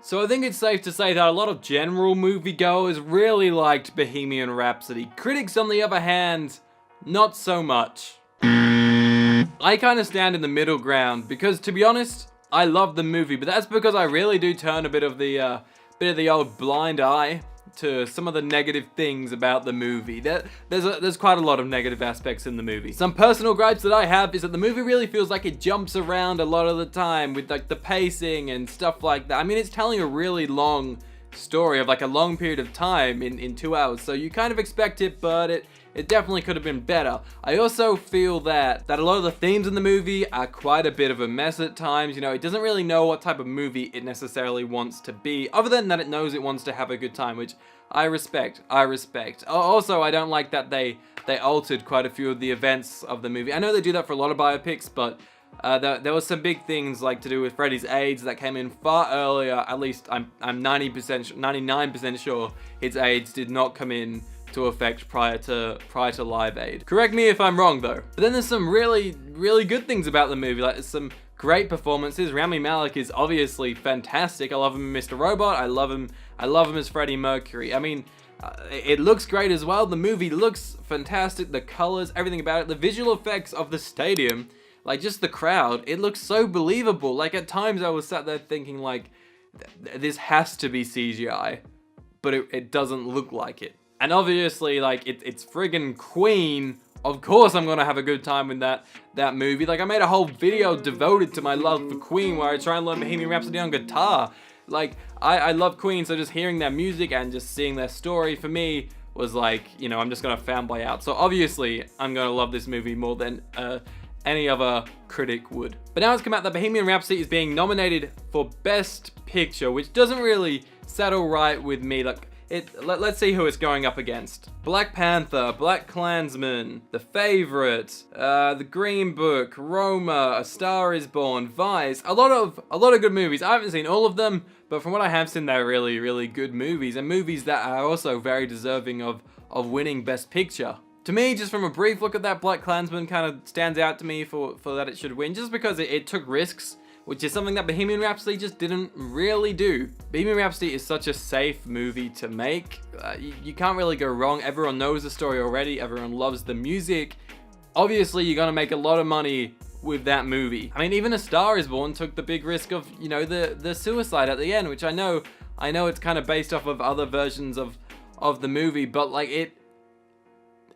So I think it's safe to say that a lot of general moviegoers really liked Bohemian Rhapsody. Critics, on the other hand, not so much. I kind of stand in the middle ground because, to be honest, I love the movie, but that's because I really do turn a bit of the old blind eye to some of the negative things about the movie. There's quite a lot of negative aspects in the movie. Some personal gripes that I have is that the movie really feels like it jumps around a lot of the time with like the pacing and stuff like that. I mean, it's telling a really long story of like a long period of time in 2 hours, so you kind of expect it, but it definitely could have been better. I also feel that a lot of the themes in the movie are quite a bit of a mess at times. You know, it doesn't really know what type of movie it necessarily wants to be, other than that it knows it wants to have a good time, which I respect. Also, I don't like that they altered quite a few of the events of the movie. I know they do that for a lot of biopics, but there was some big things like to do with Freddie's AIDS that came in far earlier. At least I'm 99% sure his AIDS did not come in to effect prior to Live Aid. Correct me if I'm wrong though. But then there's some really good things about the movie. Like there's some great performances. Rami Malek is obviously fantastic. I love him as Mr. Robot. I love him as Freddie Mercury. I mean, it looks great as well. The movie looks fantastic. The colors, everything about it, the visual effects of the stadium, like just the crowd, it looks so believable. Like at times I was sat there thinking like, this has to be CGI, but it doesn't look like it. And obviously, like, it's friggin' Queen. Of course I'm gonna have a good time with that movie. Like, I made a whole video devoted to my love for Queen where I try and learn Bohemian Rhapsody on guitar. Like, I love Queen, so just hearing their music and just seeing their story, for me, was like, you know, I'm just gonna fanboy out. So obviously, I'm gonna love this movie more than any other critic would. But now it's come out that Bohemian Rhapsody is being nominated for Best Picture, which doesn't really settle right with me. Like, let's see who it's going up against. Black Panther, Black Klansman, The Favorite, The Green Book, Roma, A Star Is Born, Vice. A lot of good movies. I haven't seen all of them, but from what I have seen, they're really good movies, and movies that are also very deserving of winning Best Picture. To me, just from a brief look at that, Black Klansman kind of stands out to me for that it should win, just because it took risks, which is something that Bohemian Rhapsody just didn't really do. Bohemian Rhapsody is such a safe movie to make. You can't really go wrong. Everyone knows the story already. Everyone loves the music. Obviously, you're gonna make a lot of money with that movie. I mean, even A Star Is Born took the big risk of, you know, the suicide at the end, which I know it's kind of based off of other versions of the movie, but like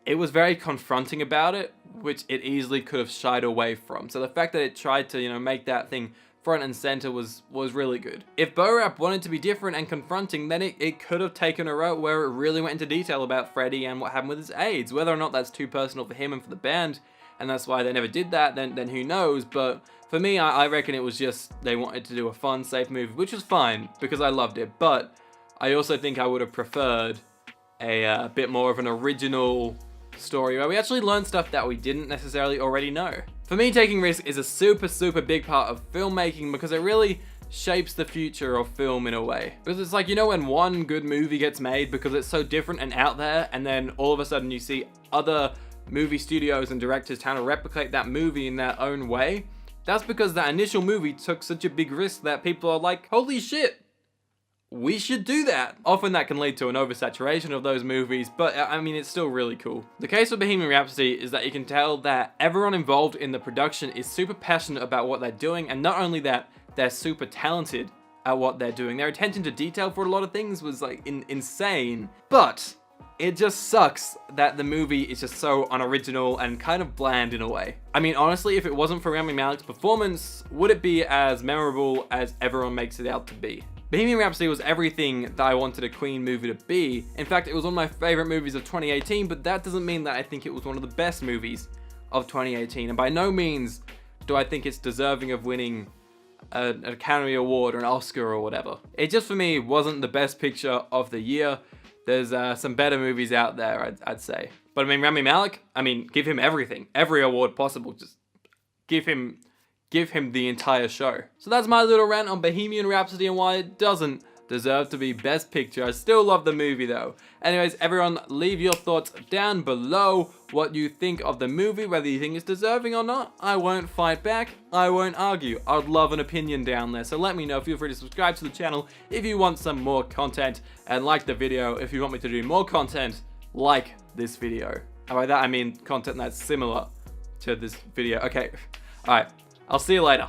it was very confronting about it, which it easily could have shied away from. So the fact that it tried to, you know, make that thing front and center was really good. If Bo-Rap wanted to be different and confronting, then it could have taken a route where it really went into detail about Freddie and what happened with his AIDS. Whether or not that's too personal for him and for the band, and that's why they never did that, then who knows. But for me, I reckon it was just they wanted to do a fun, safe movie, which was fine because I loved it. But I also think I would have preferred a bit more of an original story where we actually learn stuff that we didn't necessarily already know. For me, taking risks is a super big part of filmmaking because it really shapes the future of film in a way. Because it's like, you know, when one good movie gets made because it's so different and out there, and then all of a sudden you see other movie studios and directors trying to replicate that movie in their own way, that's because that initial movie took such a big risk that people are like, holy shit, we should do that. Often that can lead to an oversaturation of those movies, but I mean, it's still really cool. The case with Bohemian Rhapsody is that you can tell that everyone involved in the production is super passionate about what they're doing, and not only that, they're super talented at what they're doing. Their attention to detail for a lot of things was like insane, but it just sucks that the movie is just so unoriginal and kind of bland in a way. I mean, honestly, if it wasn't for Rami Malek's performance, would it be as memorable as everyone makes it out to be? Bohemian Rhapsody was everything that I wanted a Queen movie to be. In fact, it was one of my favorite movies of 2018, but that doesn't mean that I think it was one of the best movies of 2018. And by no means do I think it's deserving of winning an Academy Award or an Oscar or whatever. It just, for me, wasn't the best picture of the year. There's some better movies out there, I'd say. But I mean, Rami Malek, I mean, give him everything. Every award possible. Just give him the entire show. So that's my little rant on Bohemian Rhapsody and why it doesn't deserved to be Best Picture. I still love the movie though. Anyways, everyone, leave your thoughts down below what you think of the movie, whether you think it's deserving or not. I won't fight back. I won't argue. I'd love an opinion down there. So let me know. Feel free to subscribe to the channel if you want some more content, and like the video if you want me to do more content like this video. And by that I mean content that's similar to this video. Okay, alright, I'll see you later.